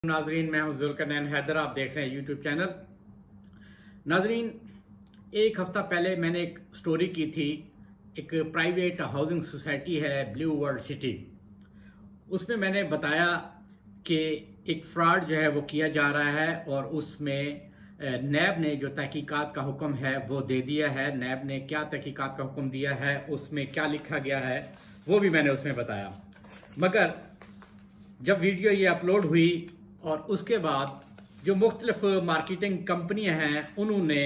नाजरीन, मैं हूं ज़ुल्करनैन हैदर। आप देख रहे हैं यूट्यूब चैनल। नाजरीन, एक हफ्ता पहले मैंने एक स्टोरी की थी। एक प्राइवेट हाउसिंग सोसाइटी है ब्लू वर्ल्ड सिटी, उसमें मैंने बताया कि एक फ्रॉड जो है वो किया जा रहा है और उसमें नैब ने जो तहकीकात का हुक्म है वो दे दिया है। नैब ने क्या तहकीकात का हुक्म दिया है, उसमें क्या लिखा गया है, वो भी मैंने उसमें बताया। मगर जब वीडियो ये अपलोड हुई और उसके बाद जो मुख्तलिफ मार्केटिंग कंपनियां हैं उन्होंने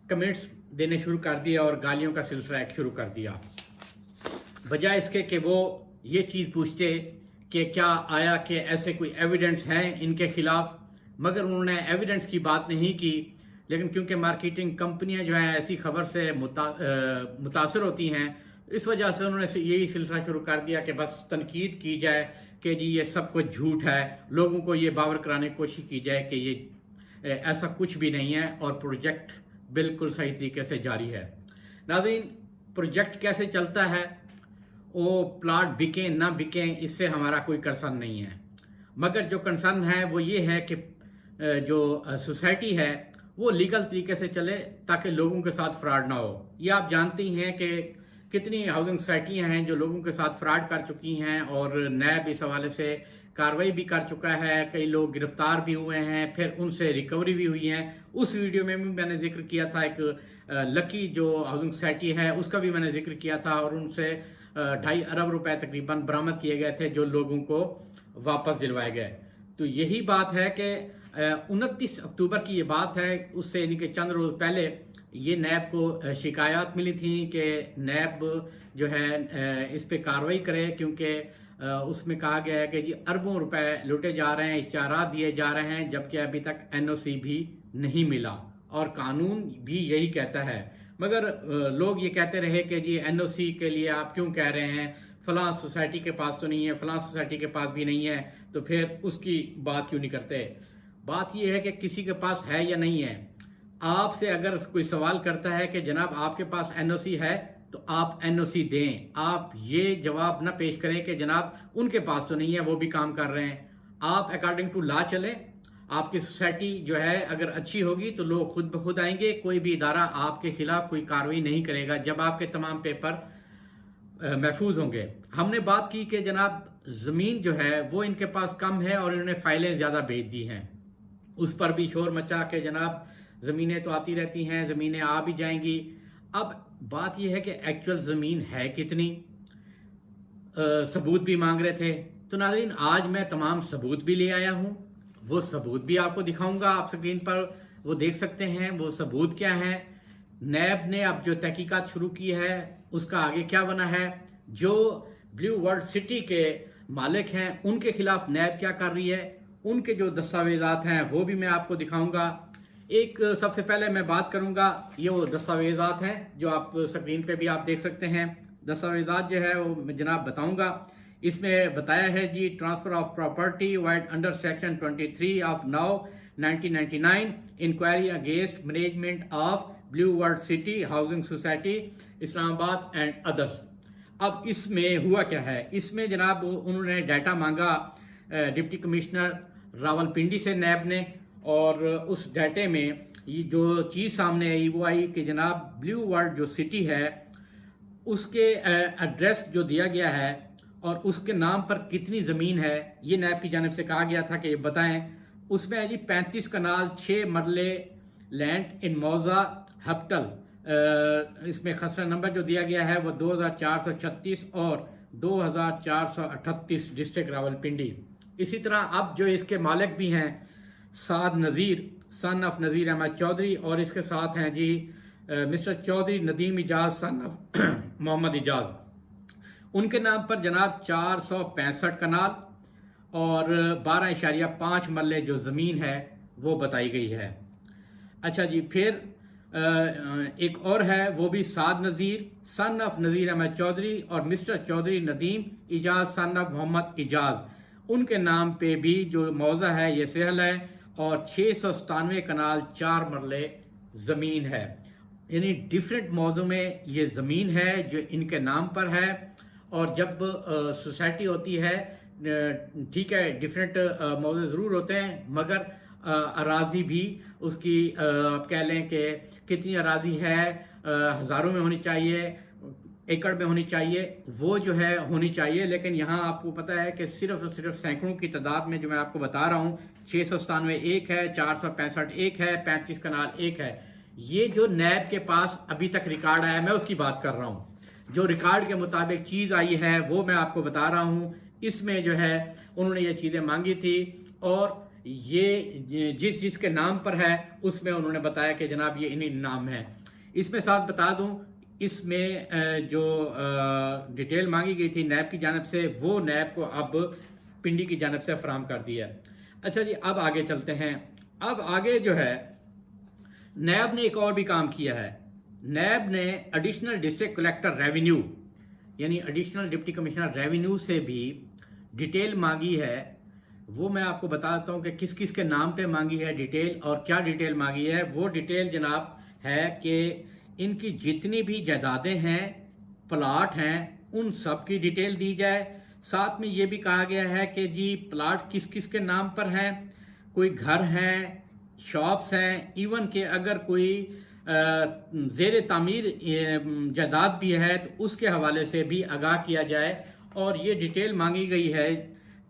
कमेंट्स देने शुरू कर दिया और गालियों का सिलसिला एक शुरू कर दिया, बजाय इसके कि वो ये चीज़ पूछते कि क्या आया कि ऐसे कोई एविडेंस हैं इनके खिलाफ। मगर उन्होंने एविडेंस की बात नहीं की, लेकिन क्योंकि मार्केटिंग कंपनियां जो हैं ऐसी खबर से मुतासर होती हैं, इस वजह से उन्होंने यही सिलसिला शुरू कर दिया कि बस तनकीद की जाए कि जी ये सब कुछ झूठ है, लोगों को ये बावर कराने की कोशिश की जाए कि ये ऐसा कुछ भी नहीं है और प्रोजेक्ट बिल्कुल सही तरीके से जारी है। नाज़रीन, प्रोजेक्ट कैसे चलता है, वो प्लाट बिकें ना बिकें, इससे हमारा कोई कंसर्न नहीं है। मगर जो कंसर्न है वो ये है कि जो सोसाइटी है वो लीगल तरीके से चले ताकि लोगों के साथ फ्रॉड ना हो। ये आप जानते ही हैं कि कितनी हाउसिंग सोसाइटियां हैं जो लोगों के साथ फ्रॉड कर चुकी हैं और नैब इस हवाले से कार्रवाई भी कर चुका है। कई लोग गिरफ्तार भी हुए हैं, फिर उनसे रिकवरी भी हुई है। उस वीडियो में भी मैंने जिक्र किया था, एक लकी जो हाउसिंग सोसाइटी है उसका भी मैंने जिक्र किया था और उनसे 2.5 अरब रुपए तकरीबन बरामद किए गए थे जो लोगों को वापस दिलवाए गए। तो यही बात है कि 29 अक्टूबर की ये बात है, उससे यानी कि चंद रोज पहले ये नैब को शिकायत मिली थी कि नैब जो है इस पे कार्रवाई करे, क्योंकि उसमें कहा गया है कि जी अरबों रुपए लुटे जा रहे हैं, इश्तिहारात दिए जा रहे हैं, जबकि अभी तक एनओसी भी नहीं मिला और कानून भी यही कहता है। मगर लोग ये कहते रहे कि जी एनओसी के लिए आप क्यों कह रहे हैं, फलां सोसाइटी के पास तो नहीं है, फलां सोसाइटी के पास भी नहीं है, तो फिर उसकी बात क्यों नहीं करते। बात यह है कि किसी के पास है या नहीं है। आपसे अगर कोई सवाल करता है कि जनाब आपके पास एनओसी है, तो आप एनओसी दें। आप ये जवाब ना पेश करें कि जनाब उनके पास तो नहीं है, वो भी काम कर रहे हैं। आप अकॉर्डिंग टू लॉ चलें। आपकी सोसाइटी जो है अगर अच्छी होगी तो लोग खुद ब खुद आएंगे, कोई भी इदारा आपके खिलाफ कोई कार्रवाई नहीं करेगा जब आपके तमाम पेपर महफूज होंगे। हमने बात की कि जनाब ज़मीन जो है वो इनके पास कम है और इन्होंने फाइलें ज़्यादा भेज दी हैं। उस पर भी शोर मचा के जनाब ज़मीनें तो आती रहती हैं, ज़मीनें आ भी जाएंगी। अब बात यह है कि एक्चुअल ज़मीन है कितनी, सबूत भी मांग रहे थे। तो नाज़रीन, आज मैं तमाम सबूत भी ले आया हूँ, वो सबूत भी आपको दिखाऊंगा। आप स्क्रीन पर वो देख सकते हैं वो सबूत क्या है। नैब ने अब जो तहकीकात शुरू की है उसका आगे क्या बना है, जो ब्लू वर्ल्ड सिटी के मालिक हैं उनके खिलाफ नैब क्या कर रही है, उनके जो दस्तावेजात हैं वो भी मैं आपको दिखाऊंगा। एक सबसे पहले मैं बात करूंगा, ये वो दस्तावेजात हैं जो आप स्क्रीन पे भी आप देख सकते हैं। दस्तावेजात जो है वो मैं जनाब बताऊंगा। इसमें बताया है जी, transfer of property vide under section 23 of NAO 1999, inquiry against management of blue world city housing society Islamabad and others. अब इसमें हुआ क्या है, इसमें जनाब उन्होंने डाटा मांगा डिप्टी कमिश्नर रावलपिंडी से नैब ने, और उस डाटे में ये जो चीज़ सामने आई वो आई कि जनाब ब्लू वर्ल्ड जो सिटी है उसके एड्रेस जो दिया गया है और उसके नाम पर कितनी ज़मीन है, ये नैब की जानिब से कहा गया था कि ये बताएं। उसमें है जी 35 कनाल 6 मरले लैंड इन मौजा हप्टल। इसमें खसरा नंबर जो दिया गया है वो 2436 और 2438 डिस्ट्रिक्ट रावलपिंडी। इसी तरह अब जो इसके मालिक भी हैं साद नज़ीर सन ऑफ नज़ीर अहमद चौधरी, और इसके साथ हैं जी mister Chaudhry Nadeem Ijaz son of Mohammad Ijaz. उनके नाम पर जनाब 465 कनाल और 12.5 मरले जो ज़मीन है वो बताई गई है। अच्छा जी, फिर एक और है, वो भी साद नज़ीर सन ऑफ नज़ीर अहमद चौधरी और mister Chaudhry Nadeem Ijaz son of Mohammad Ijaz. उनके नाम पे भी जो मौजा है ये सहल है और 697 कनाल 4 मरले ज़मीन है। यानी डिफरेंट मौजों में ये ज़मीन है जो इनके नाम पर है। और जब सोसाइटी होती है ٹھیک ہے ڈفرینٹ موضوع ضرور ہوتے ہیں، مگر اراضی بھی اس کی آپ کہہ لیں کہ کتنی اراضی ہے، ہزاروں میں ہونی چاہیے، ایکڑ میں ہونی چاہیے، وہ جو ہے ہونی چاہیے، لیکن یہاں آپ کو پتہ ہے کہ صرف اور صرف سینکڑوں کی تعداد میں جو میں آپ کو بتا رہا ہوں، 697 ایک ہے، 465 ایک ہے، 35 کنال ایک ہے۔ یہ جو نیب کے پاس ابھی تک ریکارڈ آیا ہے، میں اس کی بات کر رہا ہوں۔ جو ریکارڈ کے مطابق چیز آئی ہے وہ میں آپ کو بتا رہا ہوں۔ اس میں جو ہے انہوں نے یہ چیزیں مانگی تھی، اور یہ جس کے نام پر ہے اس میں انہوں نے بتایا کہ جناب یہ انہی نام ہے۔ اس میں ساتھ بتا دوں، اس میں جو ڈیٹیل مانگی گئی تھی نیب کی جانب سے، وہ نیب کو اب پنڈی کی جانب سے فراہم کر دیا ہے۔ اچھا جی، اب آگے چلتے ہیں۔ اب آگے جو ہے نیب نے ایک اور بھی کام کیا ہے۔ نیب نے ایڈیشنل ڈسٹرکٹ کلیکٹر ریونیو یعنی ایڈیشنل ڈپٹی کمشنر ریونیو سے بھی ڈیٹیل مانگی ہے۔ وہ میں آپ کو بتاتا ہوں کہ کس کس کے نام پہ مانگی ہے ڈیٹیل، اور کیا ڈیٹیل مانگی ہے۔ وہ ڈیٹیل جناب ہے کہ ان کی جتنی بھی جائیدادیں ہیں، پلاٹ ہیں، ان سب کی ڈیٹیل دی جائے۔ ساتھ میں یہ بھی کہا گیا ہے کہ جی پلاٹ کس کس کے نام پر ہیں، کوئی گھر ہیں، شاپس ہیں، ایون کہ اگر کوئی زیر تعمیر جائیداد بھی ہے تو اس کے حوالے سے بھی آگاہ کیا جائے۔ اور یہ ڈیٹیل مانگی گئی ہے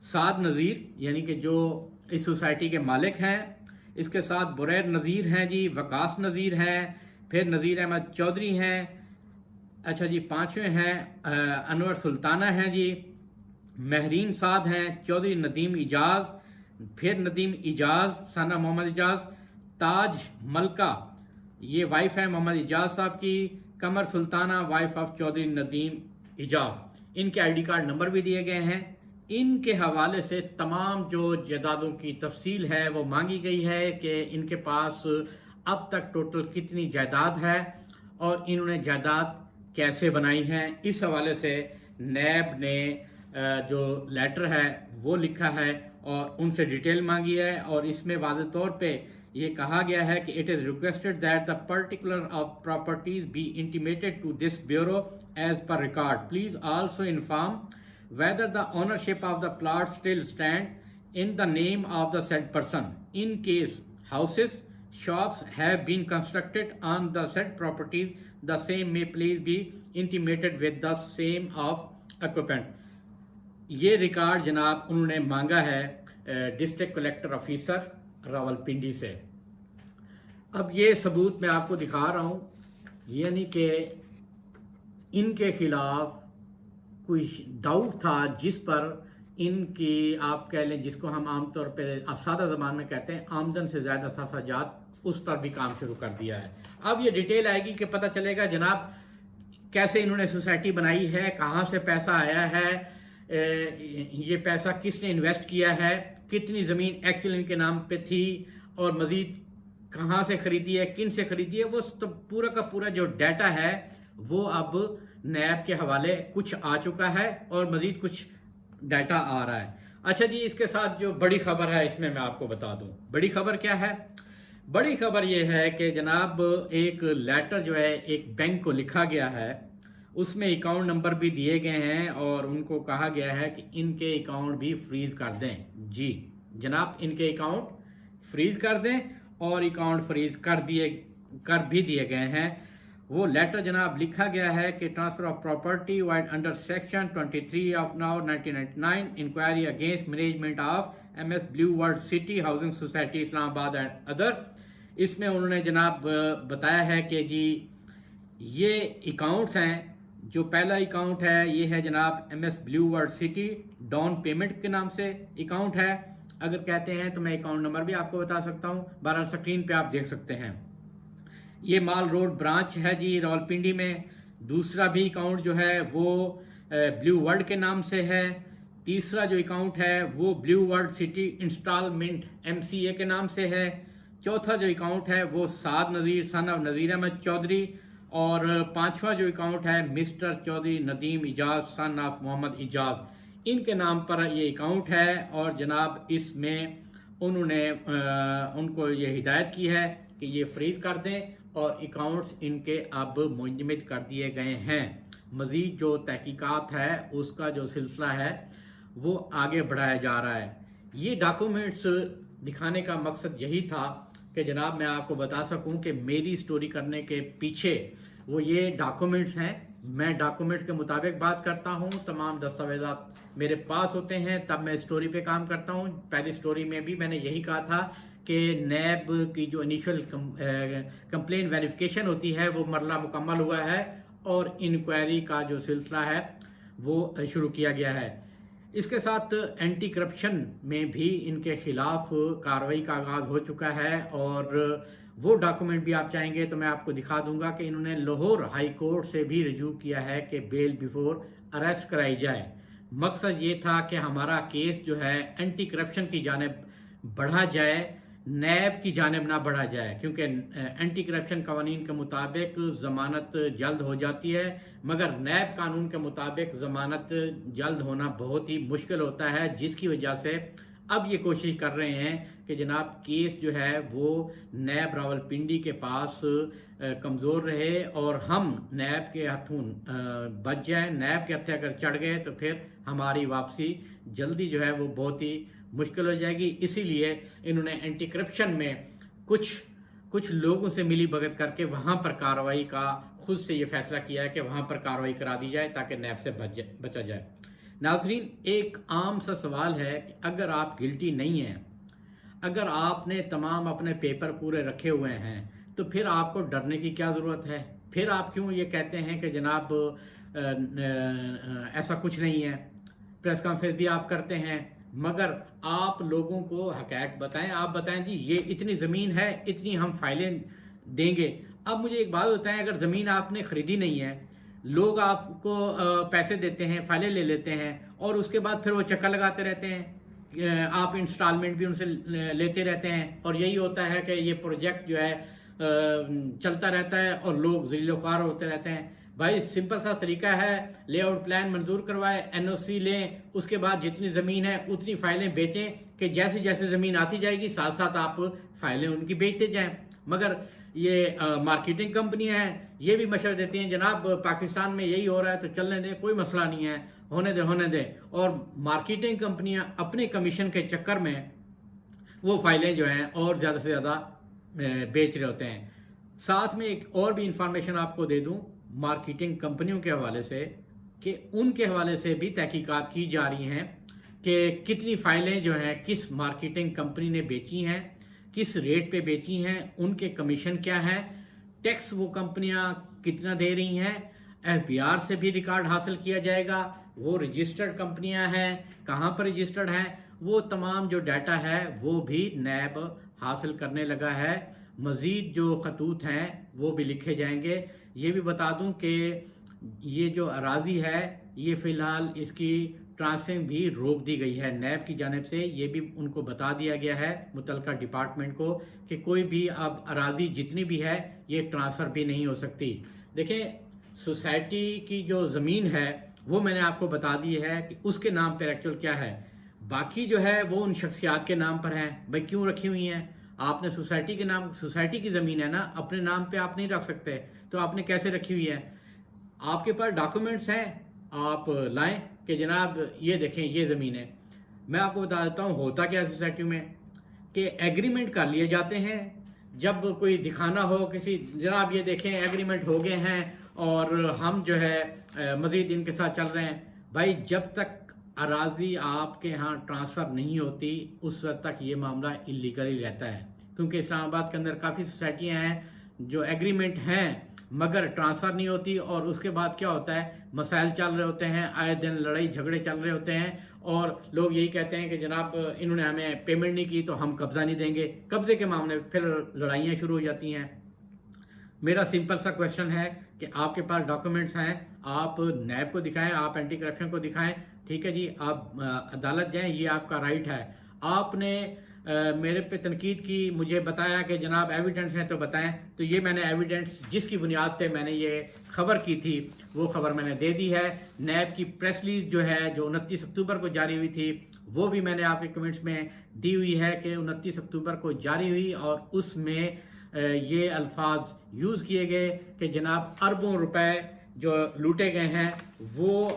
سعد نذیر یعنی کہ جو اس سوسائٹی کے مالک ہیں، اس کے ساتھ بریر نذیر ہیں جی، وقاص نذیر ہیں، پھر نذیر احمد چودھری ہیں، اچھا جی پانچویں ہیں انور سلطانہ ہیں جی، مہرین سعد ہیں، چودھری ندیم اجاز، پھر ندیم اجاز ثنا محمد اجاز، تاج ملکہ یہ وائف ہے محمد اجاز صاحب کی، قمر سلطانہ وائف آف چودھری ندیم اجاز۔ ان کے آئی ڈی کارڈ نمبر بھی دیے گئے ہیں۔ ان کے حوالے سے تمام جو جائیدادوں کی تفصیل ہے وہ مانگی گئی ہے کہ ان کے پاس اب تک ٹوٹل کتنی جائیداد ہے اور انہوں نے جائیداد کیسے بنائی ہیں۔ اس حوالے سے نیب نے جو لیٹر ہے وہ لکھا ہے اور ان سے ڈیٹیل مانگی ہے، اور اس میں واضح طور پہ یہ کہا گیا ہے کہ it is requested that the particular of properties be intimated to this bureau as per record, please also inform whether the ownership of the plot still stand in the name of the said person. In case houses, shops have been constructed on the said properties, the same may please be intimated with the same of occupant. یہ record جناب انہوں نے مانگا ہے district collector officer Rawalpindi سے۔ اب یہ ثبوت میں آپ کو دکھا رہا ہوں، یعنی کہ ان کے خلاف کوئی ڈاؤٹ تھا جس پر ان کی آپ کہہ لیں جس کو ہم عام طور پہ سادہ زبان میں کہتے ہیں آمدن سے زیادہ اثاثہ، اس پر بھی کام شروع کر دیا ہے۔ اب یہ ڈیٹیل آئے گی کہ پتہ چلے گا جناب کیسے انہوں نے سوسائٹی بنائی ہے، کہاں سے پیسہ آیا ہے، یہ پیسہ کس نے انویسٹ کیا ہے، کتنی زمین ایکچولی ان کے نام پہ تھی، اور مزید کہاں سے خریدی ہے، کن سے خریدی ہے، وہ پورا کا پورا جو ڈیٹا ہے وہ اب نیب کے حوالے کچھ آ چکا ہے اور مزید کچھ ڈیٹا آ رہا ہے۔ اچھا جی، اس کے ساتھ جو بڑی خبر ہے اس میں آپ کو بتا دوں۔ بڑی خبر کیا ہے؟ بڑی خبر یہ ہے کہ جناب ایک لیٹر جو ہے ایک بینک کو لکھا گیا ہے، اس میں اکاؤنٹ نمبر بھی دیے گئے ہیں اور ان کو کہا گیا ہے کہ ان کے اکاؤنٹ بھی فریز کر دیں۔ جی جناب، ان کے اکاؤنٹ فریز کر دیں، اور اکاؤنٹ فریز کر بھی دیے گئے ہیں۔ وہ لیٹر جناب لکھا گیا ہے کہ transfer of property vide under section 23 of NAO 1999 inquiry against management of M S blue world city housing society Islamabad and other. اس میں انہوں نے جناب بتایا ہے کہ جی یہ اکاؤنٹس ہیں، جو پہلا اکاؤنٹ ہے یہ ہے جناب M S blue world city down payment کے نام سے اکاؤنٹ ہے۔ اگر کہتے ہیں تو میں اکاؤنٹ نمبر بھی آپ کو بتا سکتا ہوں، بہرحال اسکرین پہ آپ دیکھ سکتے ہیں۔ یہ مال روڈ برانچ ہے جی راولپنڈی میں۔ دوسرا بھی اکاؤنٹ جو ہے وہ بلیو ورلڈ کے نام سے ہے۔ تیسرا جو اکاؤنٹ ہے وہ blue world city instalment M C A کے نام سے ہے۔ چوتھا جو اکاؤنٹ ہے وہ سعد نذیر سن آف نذیر احمد چودھری، اور پانچواں جو اکاؤنٹ ہے mister Chaudhry Nadeem Ijaz son of Mohammad Ijaz, ان کے نام پر یہ اکاؤنٹ ہے۔ اور جناب اس میں انہوں نے ان کو یہ ہدایت کی ہے کہ یہ فریز کر دیں، اور اکاؤنٹس ان کے اب منجمد کر دیے گئے ہیں۔ مزید جو تحقیقات ہے اس کا جو سلسلہ ہے वो आगे बढ़ाया जा रहा है। ये डॉक्यूमेंट्स दिखाने का मकसद यही था कि जनाब मैं आपको बता सकूं कि मेरी स्टोरी करने के पीछे वो ये डॉक्यूमेंट्स हैं। मैं डॉक्यूमेंट्स के मुताबिक बात करता हूं, तमाम दस्तावेज़ात मेरे पास होते हैं, तब मैं स्टोरी पे काम करता हूं। पहली स्टोरी में भी मैंने यही कहा था कि नैब की जो इनिशियल कंप्लेन वेरिफिकेशन होती है वो मरला मुकम्मल हुआ है और इंक्वायरी का जो सिलसिला है वो शुरू किया गया है। इसके साथ एंटी करप्शन में भी इनके खिलाफ कार्रवाई का आगाज हो चुका है और वो डॉक्यूमेंट भी आप चाहेंगे तो मैं आपको दिखा दूंगा कि इन्होंने लाहौर हाई कोर्ट से भी रजू किया है कि बेल बिफोर अरेस्ट कराई जाए। मकसद ये था कि हमारा केस जो है एंटी करप्शन की जानिब बढ़ा जाए, नैब की जानिब ना बढ़ा जाए, क्योंकि एंटी करप्शन कवानीन के मुताबिक ज़मानत जल्द हो जाती है, मगर नैब कानून के मुताबिक ज़मानत जल्द होना बहुत ही मुश्किल होता है, जिसकी वजह से अब ये कोशिश कर रहे हैं कि जनाब केस जो है वो नैब रावलपिंडी के पास कमज़ोर रहे और हम नैब के हाथों बच जाएं। नैब के हत्या कर चढ़ गए तो फिर हमारी वापसी जल्दी जो है वो बहुत ही मुश्किल हो जाएगी। इसीलिए इन्होंने एंटी करप्शन में कुछ लोगों से मिली भगत करके वहां पर कार्रवाई का खुद से ये फैसला किया है कि वहां पर कार्रवाई करा दी जाए ताकि नैब से बचा जाए। नाजरीन, एक आम सा सवाल है कि अगर आप गिल्टी नहीं हैं, अगर आपने तमाम अपने पेपर पूरे रखे हुए हैं, तो फिर आपको डरने की क्या ज़रूरत है? फिर आप क्यों ये कहते हैं कि जनाब ऐसा कुछ नहीं है? प्रेस कॉन्फ्रेंस भी आप करते हैं, मगर आप लोगों को हक़ाइक़ बताएं। आप बताएं जी ये इतनी ज़मीन है, इतनी हम फाइलें देंगे। अब मुझे एक बात बताएं, अगर ज़मीन आपने ख़रीदी नहीं है, लोग आपको पैसे देते हैं, फाइलें ले लेते हैं और उसके बाद फिर वो चक्कर लगाते रहते हैं, आप इंस्टॉलमेंट भी उनसे लेते रहते हैं और यही होता है कि ये प्रोजेक्ट जो है चलता रहता है और लोग ज़लील-ओ-ख़्वार होते रहते हैं। भाई सिंपल सा तरीका है, लेआउट प्लान मंजूर करवाए, एनओसी लें, उसके बाद जितनी ज़मीन है उतनी फाइलें बेचें कि जैसे जैसे ज़मीन आती जाएगी साथ साथ आप फाइलें उनकी बेचते जाएं। मगर ये मार्केटिंग कंपनियां हैं, ये भी मशवरा देती हैं जनाब पाकिस्तान में यही हो रहा है तो चलने दें, कोई मसला नहीं है, होने दें। और मार्केटिंग कंपनियां अपने कमीशन के चक्कर में वो फाइलें जो हैं और ज़्यादा से ज़्यादा बेच रहे होते हैं। साथ में एक और भी इंफॉर्मेशन आपको दे दूं मार्केटिंग कंपनियों के हवाले से कि उनके हवाले से भी तहकीकात की जा रही हैं कि कितनी फाइलें जो हैं किस मार्केटिंग कंपनी ने बेची हैं, किस रेट पे बेची हैं, उनके कमीशन क्या हैं, टैक्स वो कंपनियां कितना दे रही हैं, एफबीआर से भी रिकॉर्ड हासिल किया जाएगा, वो रजिस्टर्ड कंपनियां हैं, कहाँ पर रजिस्टर्ड हैं, वो तमाम जो डाटा है वो भी नैब हासिल करने लगा है। मज़ीद जो खतूत हैं वो भी लिखे जाएंगे। ये भी बता दूं कि ये जो अराजी है ये फ़िलहाल इसकी ट्रांसफरिंग भी रोक दी गई है नैब की जानिब से। ये भी उनको बता दिया गया है मुतलका डिपार्टमेंट को कि कोई भी अब अराजी जितनी भी है ये ट्रांसफ़र भी नहीं हो सकती। देखें, सोसाइटी की जो ज़मीन है वो मैंने आपको बता दी है कि उसके नाम पर एक्चुअल क्या है, बाकी जो है वो उन शख्सियात के नाम पर है। भाई क्यों रखी हुई हैं? आपने सोसाइटी के नाम, सोसाइटी की ज़मीन है ना, अपने नाम पे आप नहीं रख सकते, तो आपने कैसे रखी हुई है? आपके पास डॉक्यूमेंट्स हैं, आप लाएं कि जनाब ये देखें ये ज़मीन है। मैं आपको बता देता हूँ होता क्या है सोसाइटी में कि एग्रीमेंट कर लिए जाते हैं। जब कोई दिखाना हो किसी, जनाब ये देखें एग्रीमेंट हो गए हैं और हम जो है मज़ीद इनके साथ चल रहे हैं। भाई जब तक अराजी आपके यहाँ ट्रांसफ़र नहीं होती उस वक्त तक ये मामला इलीगल ही रहता है, क्योंकि इस्लामाबाद के अंदर काफ़ी सोसाइटियाँ हैं जो एग्रीमेंट हैं मगर ट्रांसफ़र नहीं होती और उसके बाद क्या होता है, मसाइल चल रहे होते हैं, आए दिन लड़ाई झगड़े चल रहे होते हैं और लोग यही कहते हैं कि जनाब इन्होंने हमें पेमेंट नहीं की तो हम कब्ज़ा नहीं देंगे। कब्ज़े के मामले फिर लड़ाइयाँ शुरू हो जाती हैं। मेरा सिंपल सा क्वेश्चन है कि आपके पास डॉक्यूमेंट्स हैं, आप नैब को दिखाएं, आप एंटी करप्शन को दिखाएं, ठीक है जी, आप अदालत जाएं, ये आपका राइट है। आपने मेरे पे तनकीद की, मुझे बताया कि जनाब एविडेंस हैं तो बताएं, तो ये मैंने एविडेंस जिसकी बुनियाद पे मैंने ये खबर की थी वो खबर मैंने दे दी है। नैब की प्रेस रिलीज जो है जो 29 अक्टूबर को जारी हुई थी वो भी मैंने आपके कमेंट्स में दी हुई है कि 29 अक्टूबर को जारी हुई और उसमें ये अल्फाज यूज़ किए गए कि जनाब अरबों रुपए جو لوٹے گئے ہیں وہ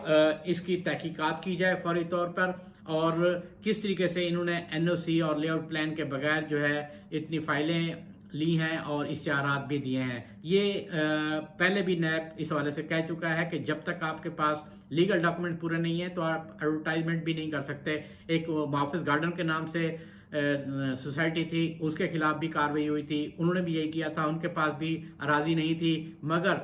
اس کی تحقیقات کی جائے فوری طور پر، اور کس طریقے سے انہوں نے این او سی اور لے آؤٹ پلان کے بغیر جو ہے اتنی فائلیں لی ہیں اور اشتہارات بھی دیے ہیں۔ یہ پہلے بھی نیب اس حوالے سے کہہ چکا ہے کہ جب تک آپ کے پاس لیگل ڈاکومنٹ پورے نہیں ہیں تو آپ ایڈورٹائزمنٹ بھی نہیں کر سکتے۔ ایک محافظ گارڈن کے نام سے سوسائٹی تھی، اس کے خلاف بھی کارروائی ہوئی تھی، انہوں نے بھی یہی کیا تھا، ان کے پاس بھی اراضی نہیں تھی، مگر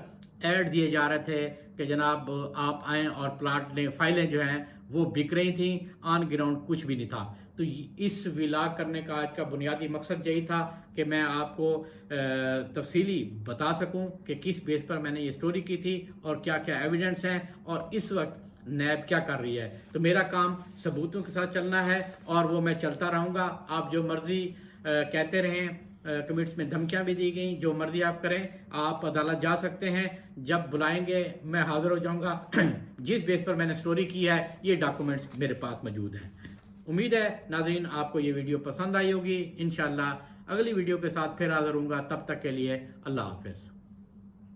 ایڈ دیے جا رہے تھے کہ جناب آپ آئیں اور پلاٹ لیں، فائلیں جو ہیں وہ بک رہی تھیں، آن گراؤنڈ کچھ بھی نہیں تھا۔ تو اس ولاگ کرنے کا آج کا بنیادی مقصد یہی تھا کہ میں آپ کو تفصیلی بتا سکوں کہ کس بیس پر میں نے یہ سٹوری کی تھی اور کیا کیا ایویڈنس ہیں اور اس وقت نیب کیا کر رہی ہے۔ تو میرا کام ثبوتوں کے ساتھ چلنا ہے اور وہ میں چلتا رہوں گا۔ آپ جو مرضی کہتے رہیں، کمنٹس میں دھمکیاں بھی دی گئیں، جو مرضی آپ کریں، آپ عدالت جا سکتے ہیں، جب بلائیں گے میں حاضر ہو جاؤں گا۔ جس بیس پر میں نے سٹوری کی ہے یہ ڈاکومنٹس میرے پاس موجود ہیں۔ امید ہے ناظرین آپ کو یہ ویڈیو پسند آئی ہوگی۔ انشاءاللہ اگلی ویڈیو کے ساتھ پھر حاضر ہوں گا، تب تک کے لیے اللہ حافظ۔